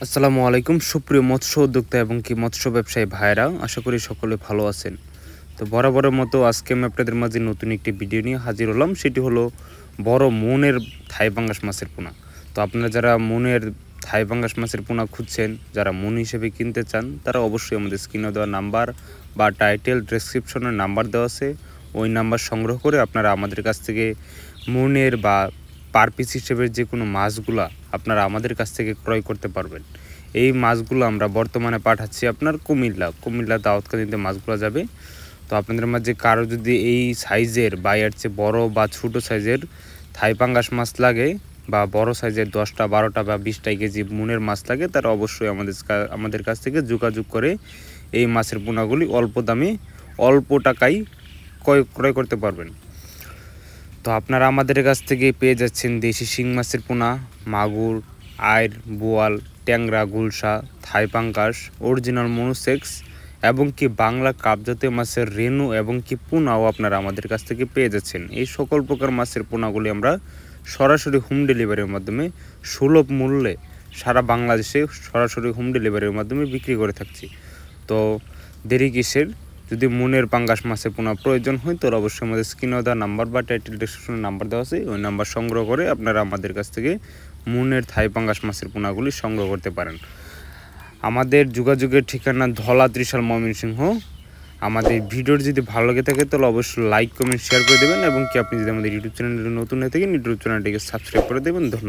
আসসালামু আলাইকুম সুপ্রিয় মৎস্য উদ্যোক্তা এবং কি মৎস্য ব্যবসায়ী ভাইরা, আশা করি সকলে ভালো আছেন। তো বরাবরের মতো আজকে আমি আপনাদের মাঝে নতুন একটি ভিডিও নিয়ে হাজির হলাম। সেটি হলো বড় মনের থাই পাঙ্গাস মাছের পোনা। তো আপনারা যারা মনের থাই পাঙ্গাস মাছের পোনা খুঁজছেন, যারা মন হিসেবে কিনতে চান, তারা অবশ্যই আমাদের স্ক্রিনে দেওয়া নাম্বার বা টাইটেল ডেসক্রিপশনের নাম্বার দেওয়া আছে, ওই নাম্বার সংগ্রহ করে আপনারা আমাদের কাছ থেকে মনের বা পার পিস হিসেবে যে কোনো মাছগুলা আপনারা আমাদের কাছ থেকে ক্রয় করতে পারবেন। এই মাছগুলো আমরা বর্তমানে পাঠাচ্ছি আপনার কুমিল্লা দাউদকান্দিতে মাছগুলো যাবে। তো আপনাদের মাঝে কারো যদি এই সাইজের বা এর চেয়ে বড়ো বা ছোটো সাইজের থাই পাঙ্গাস মাছ লাগে বা বড় সাইজের 10টা 12টা বা 20টা কেজি মনের মাছ লাগে, তারা অবশ্যই আমাদের কাছ থেকে যোগাযোগ করে এই মাছের পোনাগুলি অল্প দামে অল্প টাকায় ক্রয় করতে পারবেন। তো আপনারা আমাদের কাছ থেকে পেয়ে যাচ্ছেন দেশি শিং মাছের পোনা, মাগুর, আইর, বোয়াল, ট্যাংরা, গুলশা, থাই পাঙ্গাস, অরিজিনাল মনোসেক্স এবং কি বাংলা কাপ জাতীয় মাছের রেনু এবং কি পোনাও আপনারা আমাদের কাছ থেকে পেয়ে যাচ্ছেন। এই সকল প্রকার মাছের পোনাগুলি আমরা সরাসরি হোম ডেলিভারির মাধ্যমে সুলভ মূল্যে সারা বাংলাদেশে সরাসরি হোম ডেলিভারির মাধ্যমে বিক্রি করে থাকছি। তো দেরি কিসের? যদি মনের পাঙ্গাস মাছের পোনা প্রয়োজন হয় তো অবশ্যই আমাদের স্ক্রিনে দেওয়া নাম্বার বা টাইটেল ডেসক্রিপশনে নাম্বার দেওয়া আছে, ওই নাম্বার সংগ্রহ করে আপনারা আমাদের কাছ থেকে মনের থাই পাঙ্গাস মাছের পোনাগুলি সংগ্রহ করতে পারেন। আমাদের যোগাযোগের ঠিকানা ধলা ত্রিশাল ময়মনসিংহ। আমাদের ভিডিওর যদি ভালো লাগে থাকে তাহলে অবশ্যই লাইক কমেন্ট শেয়ার করে দেবেন এবং কি আপনি যদি আমাদের ইউটিউব চ্যানেলে নতুন হয়ে থাকেন ইউটিউব চ্যানেলটিকে সাবস্ক্রাইব করে দেবেন। ধন্যবাদ।